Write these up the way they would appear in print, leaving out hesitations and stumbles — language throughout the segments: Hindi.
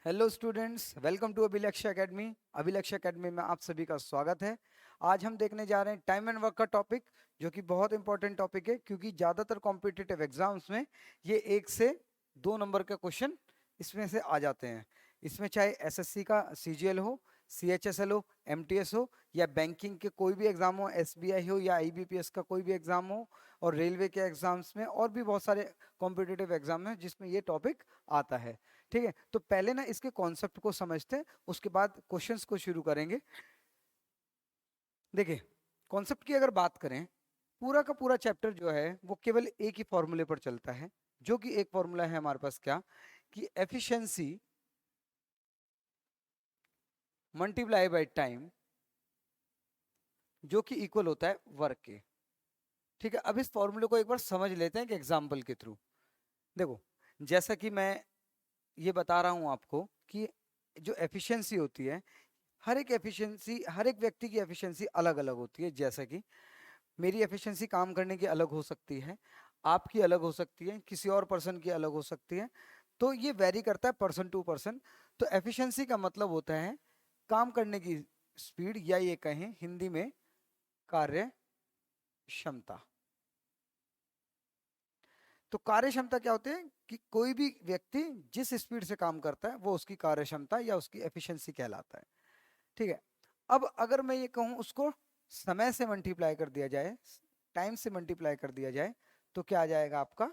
हेलो स्टूडेंट्स, वेलकम टू अभिलक्ष्य एकेडमी। अभिलक्ष्य एकेडमी में आप सभी का स्वागत है। आज हम देखने जा रहे हैं टाइम एंड वर्क का टॉपिक, जो कि बहुत इंपॉर्टेंट टॉपिक है क्योंकि ज़्यादातर कॉम्पिटिटिव एग्जाम्स में ये 1 से 2 नंबर के क्वेश्चन इसमें से आ जाते हैं। इसमें चाहे एसएससी का सीजीएल हो, सीएचएसएल हो, एमटीएस हो, या बैंकिंग के कोई भी एग्जाम हो, एसबीआई हो या आईबीपीएस का कोई भी एग्जाम हो, और रेलवे के एग्जाम्स में और भी बहुत सारे कॉम्पिटिटिव एग्जाम हैं जिसमें ये टॉपिक आता है। ठीक है, तो पहले ना इसके कॉन्सेप्ट को समझते हैं, उसके बाद क्वेश्चंस को शुरू करेंगे। देखिए, कॉन्सेप्ट की अगर बात करें, पूरा का पूरा चैप्टर जो है वो केवल एक ही फॉर्मूले पर चलता है, जो कि एक फॉर्मूला है हमारे पास, क्या कि एफिशिएंसी मल्टीप्लाई बाय टाइम, जो कि इक्वल होता है वर्क के। ठीक है, अब इस फॉर्मूले को एक बार समझ लेते हैं एक एग्जाम्पल के थ्रू। देखो, जैसा कि मैं ये बता रहा हूं आपको कि जो एफिशिएंसी होती है, हर एक व्यक्ति की एफिशिएंसी अलग अलग होती है। जैसा कि मेरी एफिशिएंसी काम करने की अलग हो सकती है, आपकी अलग हो सकती है, किसी और पर्सन की अलग हो सकती है। तो ये वेरी करता है पर्सन टू पर्सन। तो एफिशिएंसी का मतलब होता है काम करने की स्पीड, या ये कहें हिंदी में कार्य क्षमता। तो कार्य क्षमता क्या होती है कि कोई भी व्यक्ति जिस स्पीड से काम करता है वो उसकी कार्य क्षमता या उसकी एफिशिएंसी कहलाता है। ठीक है, अब अगर मैं ये कहूं उसको समय से मल्टीप्लाई कर दिया जाए, टाइम से मल्टीप्लाई कर दिया जाए, तो क्या आ जाएगा? आपका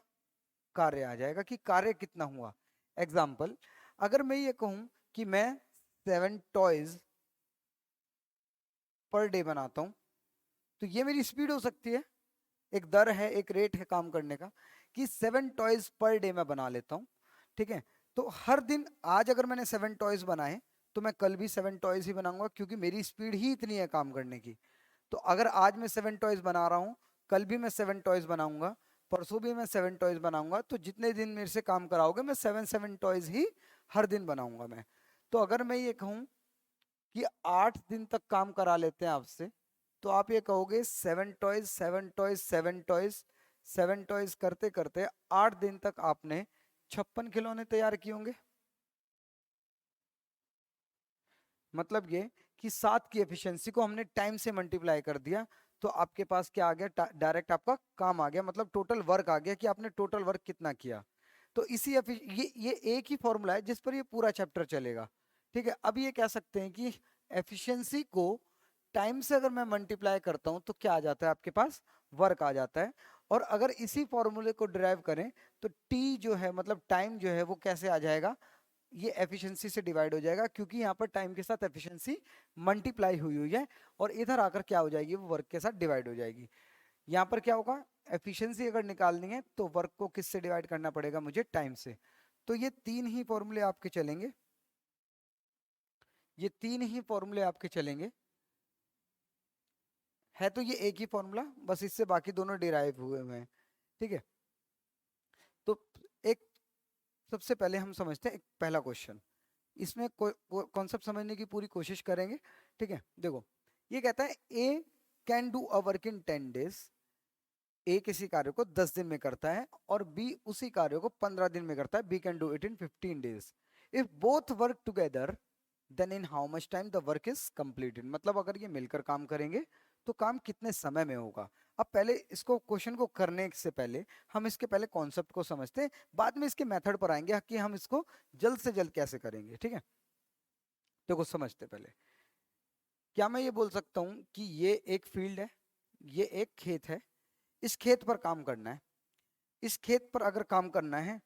कार्य आ जाएगा कि कार्य कितना हुआ। एग्जाम्पल, अगर मैं ये कहूं कि मैं 7 टॉयज पर डे बनाता हूं, तो ये मेरी स्पीड हो सकती है, एक दर है, एक रेट है काम करने का, कि 7 टॉयज पर डे मैं बना लेता हूँ। ठीक है, तो हर दिन, आज अगर मैंने 7 टॉयज बनाए तो मैं कल भी 7 टॉयज ही बनाऊंगा, क्योंकि मेरी स्पीड ही इतनी है काम करने की। तो अगर आज मैं 7 टॉयज बना रहा हूँ, कल भी मैं 7 टॉयज बनाऊंगा, परसों भी मैं 7 टॉयज बनाऊंगा, तो जितने दिन मेरे से काम कराओगे मैं 7 टॉयज ही हर दिन बनाऊंगा मैं। तो अगर मैं ये कहूँ कि 8 दिन तक काम करा लेते हैं आपसे, तो आप ये कहोगे 7 टॉयज 7 टॉयज 7 टॉयज 7 टॉयज करते करते 8 दिन तक आपने 56 खिलौने तैयार किए होंगे। मतलब ये कि 7 की एफिशिएंसी को हमने टाइम से मल्टीप्लाई कर दिया, तो आपके पास क्या आ गया? डायरेक्ट आपका काम आ गया, मतलब टोटल वर्क आ गया कि आपने टोटल वर्क कितना किया। तो ये एक ही फॉर्मूला है जिस पर ये पूरा चैप्टर चलेगा। ठीक है, अब ये कह सकते हैं कि एफिशिएंसी को टाइम से अगर मैं मल्टीप्लाई करता हूं तो क्या आ जाता है? आपके पास वर्क आ जाता है। और अगर इसी फॉर्मूले को डिराइव करें तो टी जो है, मतलब टाइम जो है, वो कैसे आ जाएगा? ये एफिशिएंसी से डिवाइड हो जाएगा, क्योंकि यहाँ पर टाइम के साथ एफिशिएंसी मल्टीप्लाई हुई हुई है, और इधर आकर क्या हो जाएगी? वो वर्क के साथ डिवाइड हो जाएगी। यहाँ पर क्या होगा? एफिशिएंसी अगर निकालनी है तो वर्क को किससे डिवाइड करना पड़ेगा? मुझे टाइम से। तो ये तीन ही फॉर्मूले आपके चलेंगे, ये तीन ही फॉर्मूले आपके चलेंगे। है तो ये एक ही फॉर्मूला, बस इससे बाकी दोनों डिराइव हुए हुए हैं। ठीक है, तो एक सबसे पहले हम समझते हैं एक पहला क्वेश्चन। इसमें कॉन्सेप्ट समझने की पूरी कोशिश करेंगे। ठीक है, देखो, ये कहता है A can do a work in 10 days. A किसी कार्य को 10 दिन में करता है और बी उसी कार्य को 15 दिन में करता है। B can do it in 15 days. If both work together, then in how much time the work is completed. मतलब अगर ये मिलकर काम करेंगे तो काम कितने समय में होगा। अब पहले इसको, क्वेश्चन को करने से पहले हम इसके पहले कॉन्सेप्ट को समझते हैं, बाद में इसके मेथड पर आएंगे कि हम इसको जल्द से जल्द कैसे करेंगे। ठीक है, देखो समझते पहले, क्या मैं ये बोल सकता हूँ कि ये एक फील्ड है, ये एक खेत है, इस खेत पर काम करना है। इस खेत पर अगर काम करना है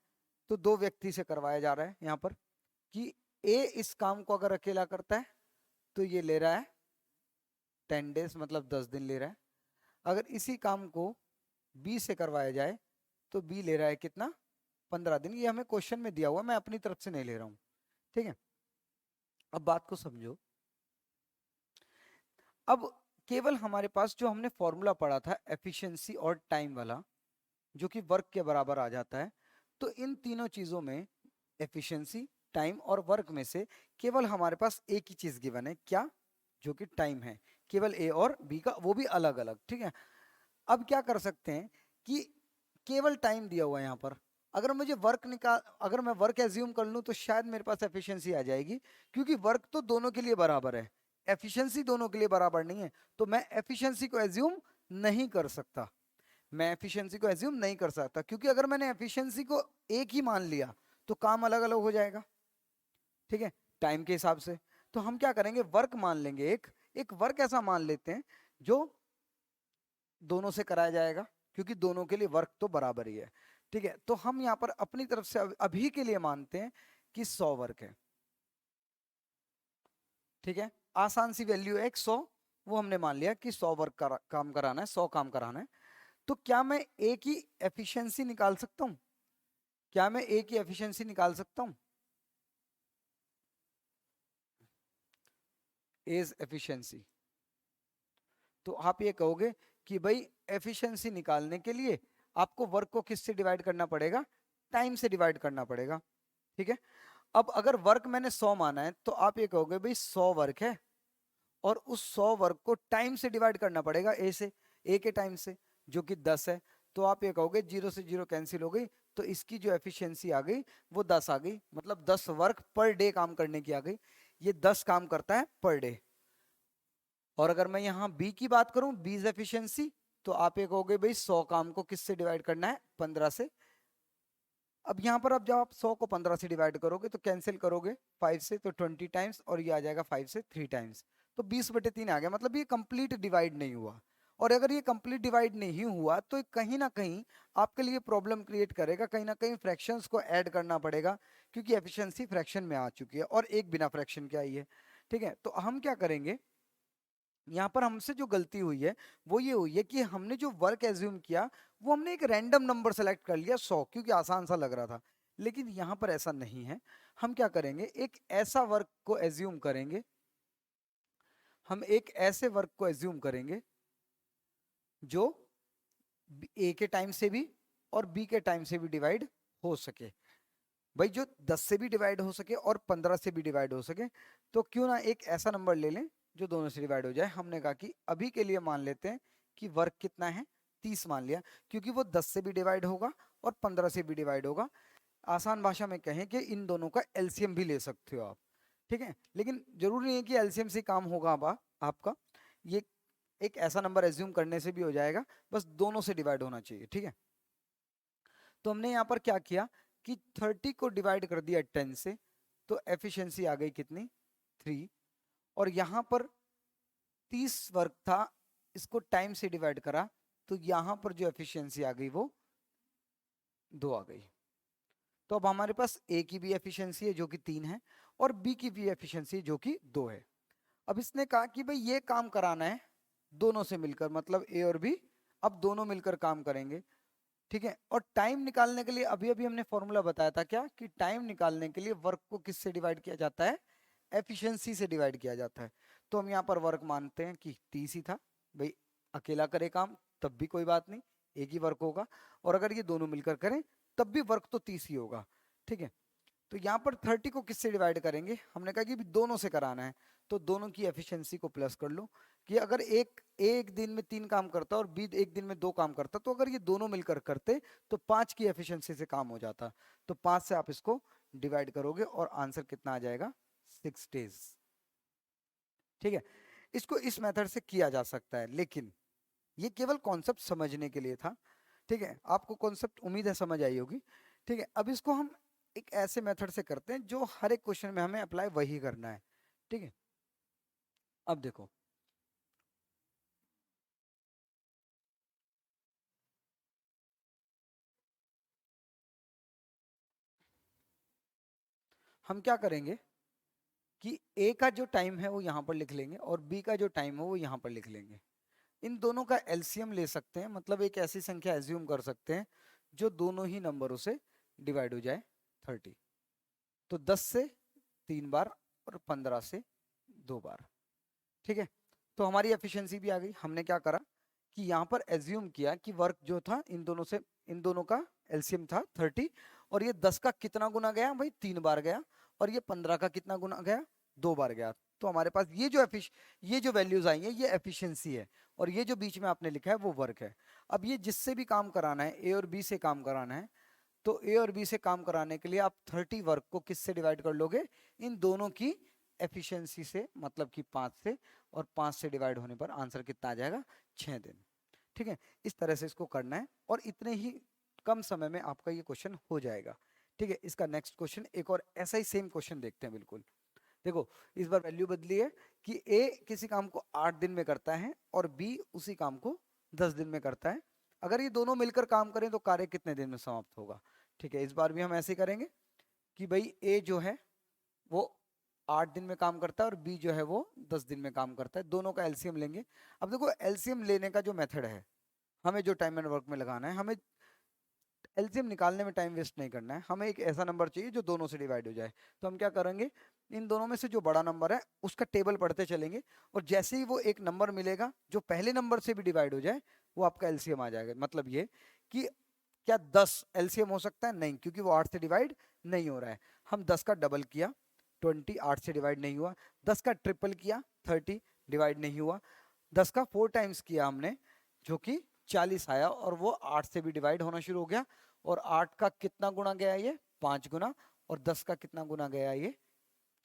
तो 2 व्यक्ति से करवाया जा रहा है यहाँ पर, कि ए इस काम को अगर अकेला करता है तो ये ले रहा है 10 डेज, मतलब 10 दिन ले रहा है। अगर इसी काम को बी से करवाया जाए तो बी ले रहा है कितना? 15 दिन। ये हमें क्वेश्चन में दिया हुआ, मैं अपनी तरफ से नहीं ले रहा हूँ। ठीक है, अब बात को समझो। अब केवल हमारे पास जो हमने फॉर्मूला पढ़ा था एफिशिएंसी और टाइम वाला, जो कि वर्क के बराबर आ जाता है, तो इन तीनों चीजों में, एफिशिएंसी, टाइम और वर्क में से केवल हमारे पास एक ही चीज गिवन है, क्या? जो कि टाइम है, केवल ए और बी का, वो भी अलग अलग। ठीक है, अब क्या कर सकते हैं कि केवल टाइम दिया हुआ है यहाँ पर, अगर मुझे अगर मैं वर्क एज्यूम कर लूं तो शायद मेरे पास एफिशिएंसी आ जाएगी, क्योंकि वर्क तो दोनों के लिए बराबर है, एफिशिएंसी दोनों के लिए बराबर नहीं है। तो मैं एफिशिएंसी को एज्यूम नहीं कर सकता, मैं एफिशिएंसी को एज्यूम नहीं कर सकता, क्योंकि अगर मैंने एफिशिएंसी को एक ही मान लिया तो काम अलग अलग हो जाएगा, ठीक है, टाइम के हिसाब से। तो हम क्या करेंगे, वर्क मान लेंगे, एक एक वर्क ऐसा मान लेते हैं जो दोनों से कराया जाएगा, क्योंकि दोनों के लिए वर्क तो बराबर ही है, ठीक है। तो हम यहाँ पर अपनी तरफ से अभी के लिए मानते हैं कि 100 वर्क है, ठीक है, आसान सी वैल्यू है 100, वो हमने मान लिया कि 100 वर्क काम कराना है, 100 काम कराना है। तो क्या मैं एक ही एफिशिएंसी निकाल सकता हूं, क्या मैं एक ही एफिशिएंसी निकाल सकता हूं, एज एफिशिएंसी? तो आप ये कहोगे कि भाई एफिशिएंसी निकालने के लिए आपको वर्क को किससे डिवाइड करना पड़ेगा, टाइम से डिवाइड करना पड़ेगा, ठीक है। अब अगर वर्क मैंने 100 माना है तो आप ये कहोगे भाई 100 वर्क है और उस 100 वर्क को टाइम से डिवाइड करना पड़ेगा, ए से, ए के टाइम से, जो कि 10 है। तो आप ये कहोगे 0 से 0 कैंसिल हो गई, तो इसकी जो एफिशिएंसी आ गई वो 10 आ गई, मतलब 10 वर्क पर डे काम करने की आ गई। ये 10 काम करता है पर डे। और अगर मैं यहाँ बी की बात करूं, बीज एफिशिएंसी, तो आप ये कहोगे भाई 100 काम को किससे डिवाइड करना है, 15 से। अब यहाँ पर अब जब आप 100 को 15 से डिवाइड करोगे तो कैंसिल करोगे 5 से, तो 20 टाइम्स, और ये आ जाएगा 5 से 3 टाइम्स, तो 20/3 आ गया, मतलब ये कंप्लीट डिवाइड नहीं हुआ। और अगर ये कंप्लीट डिवाइड नहीं हुआ तो कहीं ना कहीं आपके लिए प्रॉब्लम क्रिएट करेगा, कहीं ना कहीं फ्रैक्शंस को ऐड करना पड़ेगा, क्योंकि एफिशिएंसी फ्रैक्शन में आ चुकी है और एक बिना फ्रैक्शन के आई है, ठीक है। तो हम क्या करेंगे, यहाँ पर हमसे जो गलती हुई है वो ये हुई है कि हमने जो वर्क एज्यूम किया वो हमने एक रैंडम नंबर सेलेक्ट कर लिया 100, क्योंकि आसान सा लग रहा था। लेकिन यहाँ पर ऐसा नहीं है, हम क्या करेंगे, एक ऐसा वर्क को एज्यूम करेंगे, हम एक ऐसे वर्क को एज्यूम करेंगे जो ए के टाइम से भी और बी के टाइम से भी डिवाइड हो सके, भाई जो 10 से भी डिवाइड हो सके और 15 से भी डिवाइड हो सके। तो क्यों ना एक ऐसा नंबर ले लें जो दोनों से डिवाइड हो जाए। हमने कहा कि अभी के लिए मान लेते हैं कि वर्क कितना है, 30 मान लिया, क्योंकि वो 10 से भी डिवाइड होगा और 15 से भी डिवाइड होगा। आसान भाषा में कहें कि इन दोनों का एलसीएम भी ले सकते हो आप, ठीक है, लेकिन जरूरी नहीं है कि एलसीएम से काम होगा आपका, ये एक ऐसा नंबर एज्यूम करने से भी हो जाएगा, बस दोनों से डिवाइड होना चाहिए, ठीक है। तो हमने यहाँ पर क्या किया कि 30 को डिवाइड कर दिया 10 से, तो एफिशिएंसी आ गई कितनी, 3। और यहाँ पर 30 वर्क था, इसको टाइम से डिवाइड करा, तो यहाँ पर जो एफिशिएंसी आ गई वो 2 आ गई। तो अब हमारे पास ए की भी एफिशिएंसी है जो कि 3 है, और बी की भी एफिशिएंसी जो कि 2 है। अब इसने कहा कि भाई ये काम कराना है दोनों से मिलकर, मतलब ए और बी अब दोनों मिलकर काम करेंगे, ठीक है। और टाइम निकालने के लिए अभी अभी हमने फॉर्मूला बताया था क्या, कि टाइम निकालने के लिए वर्क को किससे डिवाइड किया जाता है, एफिशिएंसी से डिवाइड किया जाता है। तो हम यहाँ पर वर्क मानते हैं कि 30 ही था, भाई अकेला करे काम तब भी कोई बात नहीं, एक ही वर्क होगा, और अगर ये दोनों मिलकर करें तब भी वर्क तो 30 ही होगा, ठीक है। तो यहाँ पर 30 को किससे डिवाइड करेंगे, हमने कहा कि दोनों से कराना है, तो दोनों की एफिशिएंसी को प्लस कर लो, कि अगर एक दिन में 3 काम करता और बी एक दिन में 2 काम करता, तो अगर ये दोनों मिलकर करते तो 5 की एफिशिएंसी से काम हो जाता। तो 5 से आप इसको डिवाइड करोगे और आंसर कितना आ जाएगा, 6 डेज, ठीक है। इसको इस मेथड से किया जा सकता है, लेकिन ये केवल कॉन्सेप्ट समझने के लिए था, ठीक है। आपको कॉन्सेप्ट उम्मीद है समझ आई होगी, ठीक है। अब इसको हम एक ऐसे मेथड से करते हैं जो हर एक क्वेश्चन में हमें अप्लाई वही करना है, ठीक है। अब देखो, हम क्या करेंगे कि ए का जो टाइम है वो यहाँ पर लिख लेंगे और बी का जो टाइम है वो यहाँ पर लिख लेंगे। इन दोनों का एलसीएम ले सकते हैं, मतलब एक ऐसी संख्या एज्यूम कर सकते हैं जो दोनों ही नंबरों से डिवाइड हो जाए 30। तो 10 से 3 बार और 15 से 2 बार, ठीक है। तो हमारी एफिशिएंसी भी आ गई। हमने क्या करा कि यहाँ पर एज्यूम किया कि वर्क जो था इन दोनों का एलसीएम था 30, और ये 10 का कितना गुना गया भाई, 3 बार गया, और ये 15 का कितना गुना गया, 2 बार गया। तो हमारे पास ये जो वैल्यूज आई हैं ये एफिशिएंसी है, और ये जो बीच में आपने लिखा है वो वर्क है। अब ये जिससे भी काम कराना है, ए और बी से काम कराना है, तो ए और बी से काम कराने के लिए आप 30 वर्क को किससे डिवाइड कर लोगे, इन दोनों की एफिशिएंसी से, मतलब कि 5 से, और 5 से डिवाइड होने पर आंसर कितना आ जाएगा, 6 दिन। ठीक है, इस तरह से इसको करना है और इतने ही कम समय में आपका ये क्वेश्चन हो जाएगा। ठीक है, इसका नेक्स्ट क्वेश्चन एक और ऐसा ही सेम क्वेश्चन देखते हैं। बिल्कुल देखो, इस बार वैल्यू बदली है कि ए किसी काम को 8 दिन में करता है और बी उसी काम को 10 दिन में करता है। अगर ये दोनों मिलकर काम करें तो कार्य कितने दिन में समाप्त होगा। ठीक है, इस बार भी हम ऐसे ही करेंगे कि भाई ए जो है वो 8 दिन में काम करता है और बी जो है वो 10 दिन में काम करता है। दोनों का एलसीएम लेंगे। अब देखो, एलसीएम लेने का जो मेथड है, हमें जो टाइम एंड वर्क में लगाना है, हमें एलसीएम निकालने में टाइम वेस्ट नहीं करना है। हमें एक ऐसा नंबर चाहिए जो दोनों से डिवाइड हो जाए। तो हम क्या करेंगे, इन दोनों में से जो बड़ा नंबर है उसका टेबल पढ़ते चलेंगे, और जैसे ही वो एक नंबर मिलेगा जो पहले नंबर से भी डिवाइड हो जाए, वो आपका एलसीएम आ जाएगा। मतलब ये कि क्या 10 एलसीएम हो सकता है, नहीं, क्योंकि वो 8 से डिवाइड नहीं हो रहा है। हम 10 का डबल किया 20, 8 से डिवाइड नहीं हुआ। 10 का ट्रिपल किया 30, डिवाइड नहीं हुआ। 10 का 4 टाइम्स किया हमने, जो कि 40 आया, और वो 8 से भी डिवाइड होना शुरू हो गया। और 8 का कितना गुना गया, ये 5 गुना, और 10 का कितना गुना गया, ये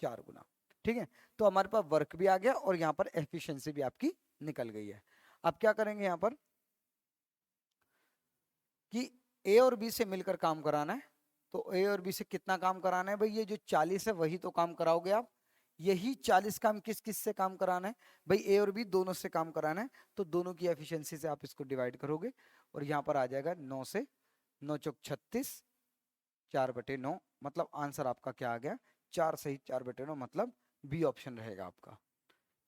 4 गुना। ठीक है, तो हमारे पास वर्क भी आ गया और यहाँ पर एफिशिएंसी भी आपकी निकल गई है। अब क्या करेंगे यहाँ पर कि ए और बी से मिलकर काम कराना है। तो ए और बी से कितना काम कराना है भाई, ये जो 40 है वही तो काम कराओगे आप। यही 40 काम किस किस से काम कराना है भाई, ए और बी दोनों से काम कराना है। तो दोनों की एफिशिएंसी से आप इसको डिवाइड करोगे और यहाँ पर आ जाएगा 9 से, 9 चौक 36, 4/9, मतलब आंसर आपका क्या आ गया, 4 सही 4/9, मतलब बी ऑप्शन रहेगा आपका।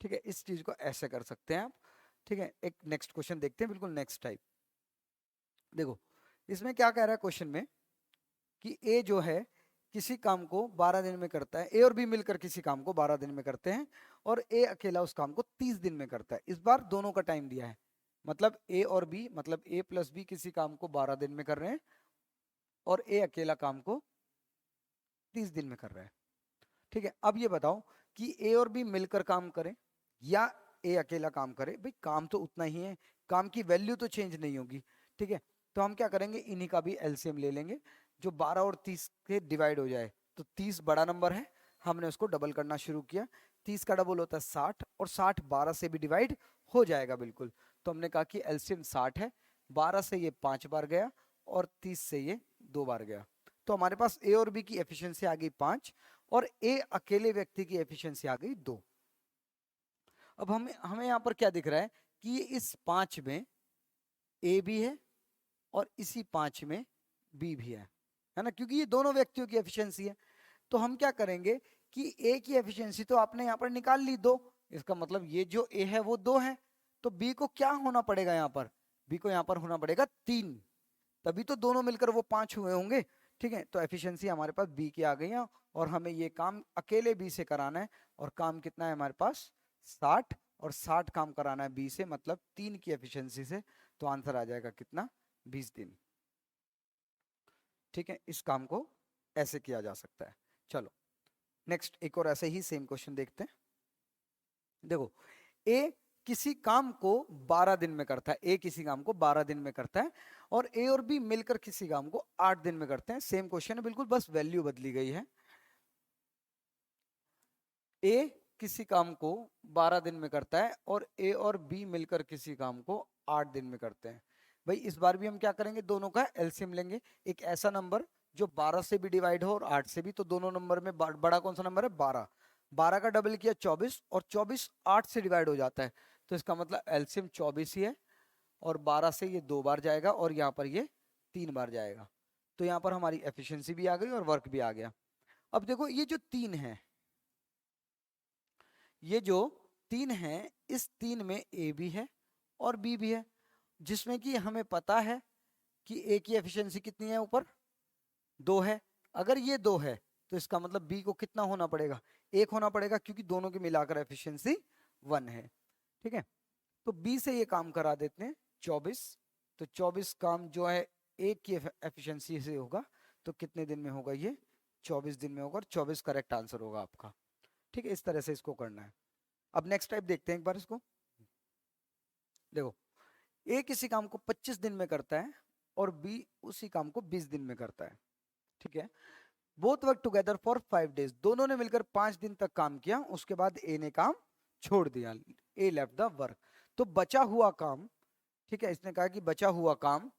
ठीक है, इस चीज को ऐसे कर सकते हैं आप। ठीक है, एक नेक्स्ट क्वेश्चन देखते हैं, बिल्कुल नेक्स्ट टाइप। देखो, इसमें क्या कह रहा है क्वेश्चन में कि ए जो है किसी काम को 12 दिन में करता है। ए और बी मिलकर किसी काम को 12 दिन में करते हैं और ए अकेला उस काम को 30 दिन में करता है। इस बार दोनों का टाइम दिया है, मतलब ए और बी, मतलब ए प्लस बी किसी काम को 12 दिन में कर रहे हैं और ए अकेला काम को 30 दिन में कर रहा है। ठीक है, अब ये बताओ कि ए और बी मिलकर काम करें या ए अकेला काम करे। भाई काम तो उतना ही है, काम की वैल्यू तो चेंज नहीं होगी। ठीक है, तो हम क्या करेंगे, इन्हीं का भी एलसीएम ले लेंगे, जो 12 और 30 के डिवाइड हो जाए। तो 30 बड़ा नंबर है, हमने उसको डबल करना शुरू किया। 30 का डबल होता है 60, और 60 12 से भी डिवाइड हो जाएगा बिल्कुल। तो हमने कहा कि एलसीएम 60 है, 12 से ये 5 बार गया और 30 से ये 2 बार गया। तो हमारे पास ए और बी की एफिशिएंसी आ गई 5 और ए अकेले व्यक्ति की एफिशिएंसी आ गई 2। अब हमें हमें यहाँ पर क्या दिख रहा है कि इस 5 में ए भी है और इसी 5 में बी भी है ना, क्योंकि ये दोनों व्यक्तियों की एफिशिएंसी है। तो हम क्या करेंगे कि ए की एफिशिएंसी तो आपने यहाँ पर निकाल ली 2, इसका मतलब ये जो ए है वो 2 है। तो बी को क्या होना पड़ेगा यहाँ पर, बी को यहाँ पर होना पड़ेगा 3, तभी तो दोनों मिलकर वो 5 हुए होंगे। ठीक है, तो एफिशिएंसी हमारे पास बी की आ गई है और हमें ये काम अकेले बी से कराना है। और काम कितना है हमारे पास, 60, और 60 काम कराना है बी से, मतलब 3 की एफिशिएंसी से। तो आंसर आ जाएगा कितना, 20 दिन। ठीक है, इस काम को ऐसे किया जा सकता है। चलो नेक्स्ट एक और ऐसे ही सेम क्वेश्चन देखते हैं। देखो, ए किसी काम को 12 दिन में करता है, ए किसी काम को 12 दिन में करता है और ए और बी मिलकर किसी काम को 8 दिन में करते हैं। सेम क्वेश्चन है बिल्कुल, बस वैल्यू बदली गई है। ए किसी काम को 12 दिन में करता है और ए और बी मिलकर किसी काम को 8 दिन में करते हैं। भाई इस बार भी हम क्या करेंगे, दोनों का एलसीएम लेंगे। एक ऐसा नंबर जो 12 से भी डिवाइड हो और 8 से भी, तो दोनों नंबर में बड़ा कौन सा नंबर है, 12। 12 का डबल किया 24, और 24 8 से डिवाइड हो जाता है। तो इसका मतलब एलसीएम 24 ही है, और 12 से ये 2 बार जाएगा और यहाँ पर ये 3 बार जाएगा। तो यहाँ पर हमारी एफिशिएंसी भी आ गई और वर्क भी आ गया। अब देखो, ये जो 3 है, ये जो 3 है, इस 3 में ए भी है और बी भी है, जिसमें कि हमें पता है कि ए की एफिशिएंसी कितनी है, ऊपर 2 है। अगर ये 2 है तो इसका मतलब बी को कितना होना पड़ेगा, 1 होना पड़ेगा, क्योंकि दोनों की मिलाकर एफिशिएंसी 1 है। ठीक है, तो बी से ये काम करा देते हैं 24। तो 24 काम जो है ए की एफिशिएंसी से होगा, तो कितने दिन में होगा ये, 24 दिन में होगा, और 24 करेक्ट आंसर होगा आपका। ठीक है, इस तरह से इसको करना है। अब नेक्स्ट टाइप देखते हैं एक बार इसको। देखो, ए किसी काम को 25 दिन में करता है और बी उसी काम को 20 दिन में करता है, ठीक है। Both work together for 5 days, दोनों ने मिलकर 5 दिन तक काम किया, उसके बाद ए ने काम छोड़ दिया, ए लेफ्ट द वर्क। तो बचा हुआ काम, ठीक है, इसने कहा कि बचा हुआ काम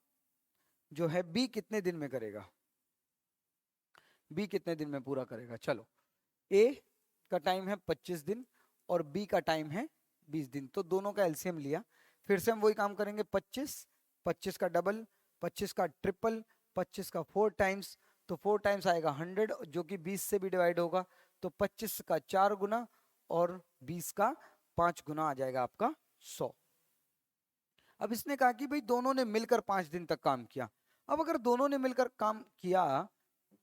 जो है बी कितने दिन में करेगा, बी कितने दिन में पूरा करेगा। चलो, ए का टाइम है 25 दिन और बी का टाइम है 20 दिन, तो दोनों का एलसीएम लिया। फिर से हम वही काम करेंगे, 25, 25 का डबल, 25 का ट्रिपल, 25 का 4 टाइम्स, तो 4 टाइम्स आएगा 100 जो कि 20 से भी डिवाइड होगा, तो 25 का 4 गुना और 20 का 5 गुना आ जाएगा आपका 100। अब इसने कहा कि भाई दोनों ने मिलकर 5 दिन तक काम किया। अब अगर दोनों ने मिलकर काम किया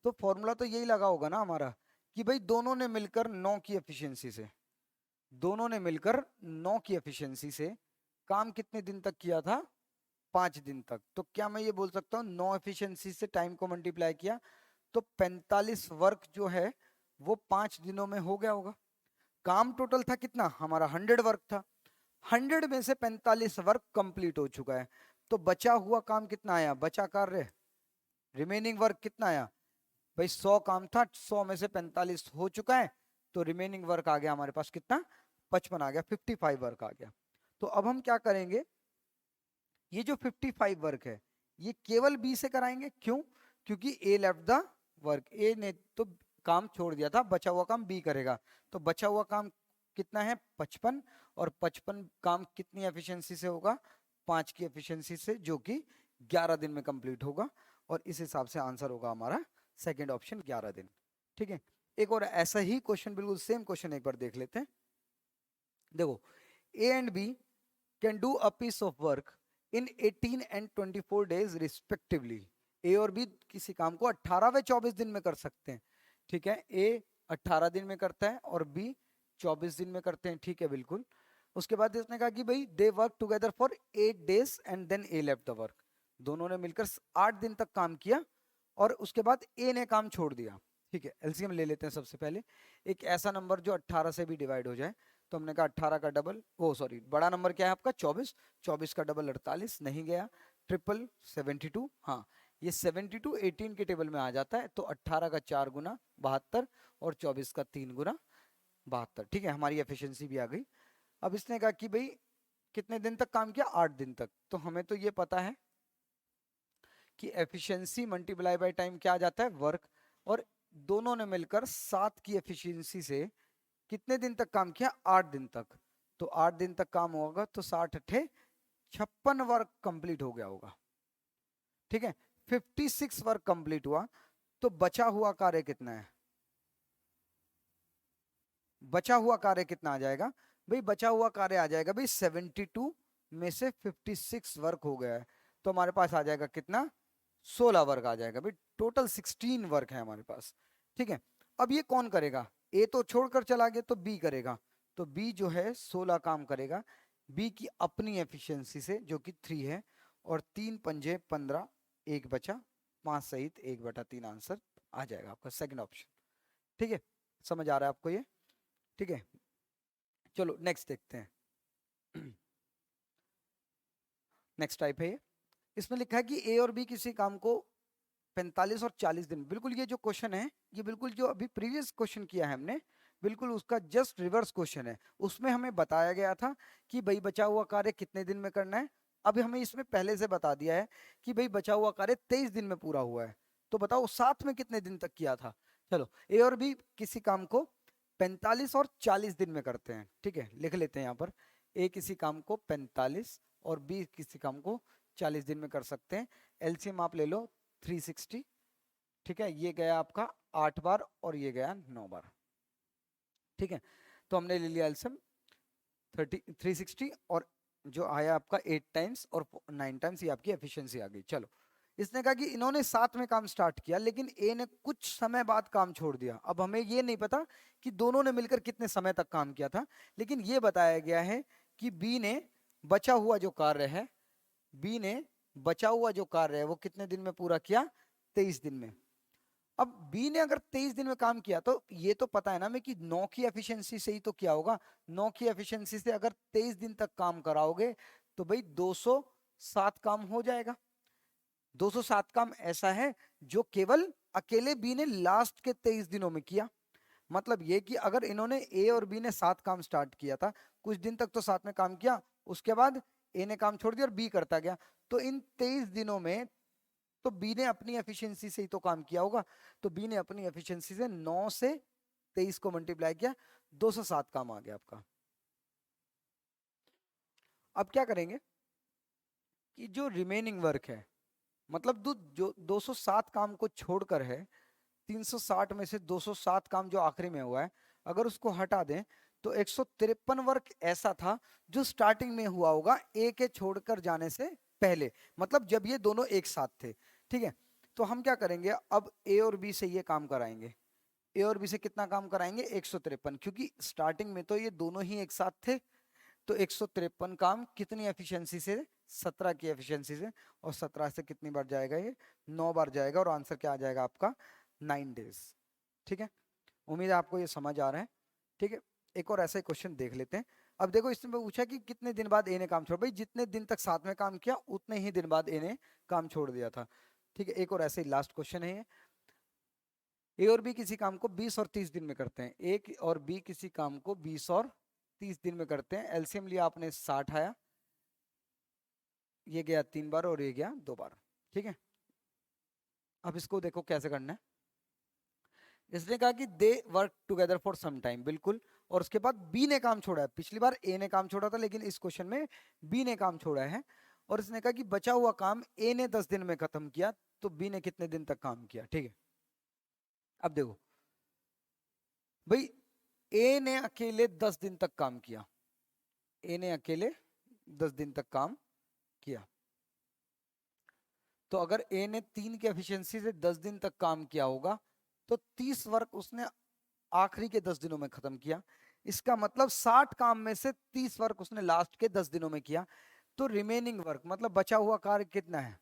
तो फॉर्मूला तो यही लगा होगा ना हमारा कि भाई दोनों ने मिलकर 9 की एफिशिएंसी से, दोनों ने मिलकर 9 की एफिशिएंसी से काम कितने दिन तक किया था, 5 दिन तक। तो क्या मैं ये बोल सकता हूँ 9 एफिशिएंसी से टाइम को मल्टीप्लाई किया तो 45 वर्क जो है वो 5 दिनों में हो गया होगा। काम टोटल था कितना हमारा, 100 वर्क था, 100 में से 45 वर्क कंप्लीट हो चुका है, तो बचा हुआ काम कितना आया, बचा कार्य रिमेनिंग वर्क कितना आया भाई, 100 काम था, 100 में से 45 हो चुका है, तो रिमेनिंग वर्क आ गया हमारे पास कितना, 55 आ गया, 55 वर्क आ गया। तो अब हम क्या करेंगे, ये जो 55 वर्क है ये केवल बी से कराएंगे, क्यों, क्योंकि ए लेफ्ट द वर्क, ए ने तो काम छोड़ दिया था, बचा हुआ काम बी करेगा, तो बचा हुआ काम कितना है 55, और 55 काम कितनी एफिशिएंसी से होगा, 5 की एफिशिएंसी से, जो कि 11 दिन में कंप्लीट होगा, और इस हिसाब से आंसर होगा हमारा सेकंड ऑप्शन 11 दिन। ठीक है, एक और ऐसा ही क्वेश्चन, बिल्कुल सेम क्वेश्चन एक बार देख लेते हैं। देखो, A and B can do a piece of work in 18 and 24 days respectively. A और बी किसी काम को 18 व 24 दिन में कर सकते हैं, ठीक है, ए 18 दिन में करता है और बी 24 दिन में करते हैं, ठीक है बिल्कुल। उसके बाद इसने कहा कि भाई they work together for 8 days and then A left the work, दोनों ने मिलकर 8 दिन तक काम किया और उसके बाद ए ने काम छोड़ दिया, ठीक है। एलसीएम ले लेते हैं सबसे पहले, एक ऐसा नंबर जो 18 से भी डिवाइड हो जाए, तो हमने कहा 18 का डबल, वो सॉरी बड़ा नंबर क्या है आपका 24, 24 का डबल 48 नहीं गया, ट्रिपल 72, हाँ ये 72 18 के टेबल में आ जाता है, तो 18 का 4 गुना 72 और 24 का 3 गुना 72, ठीक है, हमारी एफिशिएंसी भी आ गई। अब इसने कहा कि भाई कितने दिन तक काम किया, 8 दिन तक, तो हमें तो ये पता है कि एफिशिएंसी मल्टीप्लाई बाय टाइम क्या आ जाता है, वर्क, और दोनों ने मिलकर 7 की एफिशिएंसी से कितने दिन तक काम किया, 8 दिन तक, तो 8 दिन तक काम होगा तो 60 अठे 56 वर्क कंप्लीट हो गया होगा, ठीक है। 56 वर्क कंप्लीट हुआ, तो बचा हुआ कार्य कितना है, बचा हुआ कार्य कितना आ जाएगा भाई, बचा हुआ कार्य आ जाएगा भाई 72 में से 56 वर्क हो गया है, तो हमारे पास आ जाएगा कितना, 16 वर्क आ जाएगा भाई, टोटल 16 वर्क है हमारे पास, ठीक है। अब ये कौन करेगा, ए तो छोड़कर चला गया तो बी करेगा, तो बी जो है 16 काम करेगा, बी की अपनी एफिशिएंसी से जो कि 3 है, और 3 पंजे 15, एक बचा, 5 सहित 1/3 आंसर आ जाएगा आपका सेकंड ऑप्शन, ठीक है। समझ आ रहा है आपको ये, ठीक है। चलो नेक्स्ट देखते हैं। नेक्स्ट टाइप है ये, इसमें लिखा है कि ए और बी किसी काम को 45 और 40 दिन, बिल्कुल ये जो क्वेश्चन है ये बिल्कुल जो अभी प्रीवियस क्वेश्चन किया है हमने, बिल्कुल उसका जस्ट रिवर्स क्वेश्चन है। उसमें हमें बताया गया था कि भाई बचा हुआ कार्य कितने दिन में करना है, अब हमें इसमें पहले से बता दिया है कि भाई बचा हुआ कार्य 23 दिन में पूरा हुआ है, तो बताओ साथ में कितने दिन तक किया था। चलो, ए और बी किसी काम को 45 और 40 दिन में करते हैं, ठीक है, लिख लेते हैं यहाँ पर, ए किसी काम को 45 और बी किसी काम को 40 दिन में कर सकते हैं। एलसीएम आप ले लो 360, ठीक है, ये गया आपका 8 बार और ये गया 9 बार, ठीक है। तो हमने ले लिया एलसीएम 360 और जो आया आपका 8 टाइम्स और 9 टाइम्स, ये आपकी एफिशिएंसी आ गई। चलो, इसने कहा कि इन्होंने साथ में काम स्टार्ट किया लेकिन ए ने कुछ समय बाद काम छोड़ दिया। अब हमें ये नहीं पता कि दोनों ने मिलकर कितने समय तक काम किया था, लेकिन ये बताया गया है कि बी ने बचा हुआ जो कार्य है, बी ने बचा हुआ जो कार्य है वो कितने दिन में पूरा किया, 23 दिन में। अब बी ने अगर 23 दिन में काम किया तो ये तो पता है ना मैं कि 9 की एफिशिएंसी से ही तो क्या होगा, 9 की एफिशिएंसी से अगर 23 दिन तक काम कराओगे तो भाई 207 काम हो जाएगा। 207 काम ऐसा है जो केवल अकेले बी ने लास्ट के 23 दिनों में किया। मतलब ये कि अगर इन्होंने ए और बी ने 7 काम स्टार्ट किया था, कुछ दिन तक तो साथ में काम किया, उसके बाद ए ने काम छोड़ दिया और बी करता गया, तो इन 23 दिनों में तो बी ने अपनी एफिशिएंसी से ही तो काम किया होगा। तो बी ने अपनी एफिशिएंसी से 9 से 23 को मल्टीप्लाई किया, 207 काम आ गया आपका। अब क्या करेंगे कि जो रिमेनिंग वर्क है, मतलब जो 207 काम को छोड़कर है, 360 में से 207 काम जो आखिरी में हुआ है, अगर उसको हटा दें तो 153 वर्क ऐसा था जो स्टार्टिंग में हुआ होगा ए के छोड़कर जाने से पहले, मतलब जब ये दोनों एक साथ थे। ठीक है, तो हम क्या करेंगे, अब ए और बी से ये काम कराएंगे। ए और बी से कितना काम कराएंगे, 153, क्योंकि स्टार्टिंग में तो ये दोनों ही एक साथ थे। तो 153 काम कितनी एफिशिएंसी से, 17 की एफिशिएंसी से, और 17 से कितनी बार जाएगा, ये 9 बार जाएगा, और आंसर क्या आ जाएगा आपका, 9 डेज। ठीक है, उम्मीद है आपको ये समझ आ रहा है। ठीक है, एक और ऐसा ही क्वेश्चन देख लेते हैं। अब देखो इसमें पूछा कि कितने दिन बाद ए ने काम छोड़ा, भाई जितने दिन तक साथ में काम किया उतने ही दिन बाद ए ने काम छोड़ दिया था। ठीक है, एक और ऐसे ही लास्ट क्वेश्चन है ये। ए और बी किसी काम को 20 और 30 दिन में करते हैं, ए और बी किसी काम को 20 और 30 दिन में करते हैं। एलसीएम लिया आपने 60 आया, ये गया 3 बार और ये गया 2 बार। ठीक है, अब इसको देखो कैसे करना है। इसने कहा कि they work together for some time, बिल्कुल, और उसके बाद बी ने काम छोड़ा है। पिछली बार ए ने काम छोड़ा था, लेकिन इस क्वेश्चन में बी ने काम छोड़ा है। और इसने कहा कि बचा हुआ काम ए ने 10 दिन में खत्म किया, तो बी ने कितने दिन तक काम किया। ठीक है, अब देखो भाई, ए ने अकेले 10 दिन तक काम किया, ए ने अकेले 10 दिन तक काम किया। तो अगर ए ने 3 की एफिशिएंसी से 10 दिन तक काम किया होगा, तो 30 वर्क उसने आखिरी के 10 दिनों में खत्म किया। इसका मतलब 60 काम में से 30 वर्क उसने लास्ट के 10 दिनों में किया। तो रिमेनिंग वर्क मतलब बचा हुआ कार्य कितना है,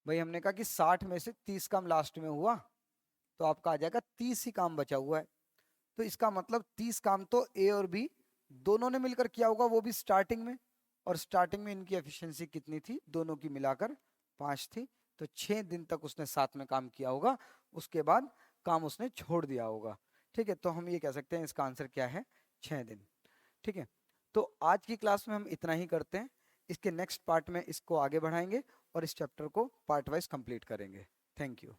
भाई हमने कहा कि 60 में से 30 काम लास्ट में हुआ, तो आपका आ जाएगा 30 ही काम बचा हुआ है। तो इसका मतलब 30 काम तो ए और बी दोनों ने मिलकर किया होगा, वो भी स्टार्टिंग में। और स्टार्टिंग में इनकी एफिशिएंसी कितनी थी, दोनों की मिलाकर 5 थी। तो 6 दिन तक उसने साथ में काम किया होगा, उसके बाद काम उसने छोड़ दिया होगा। ठीक है, तो हम ये कह सकते हैं इसका आंसर क्या है, 6 दिन। ठीक है, तो आज की क्लास में हम इतना ही करते हैं। इसके नेक्स्ट पार्ट में इसको आगे बढ़ाएंगे और इस चैप्टर को पार्ट वाइज कंप्लीट करेंगे। Thank you.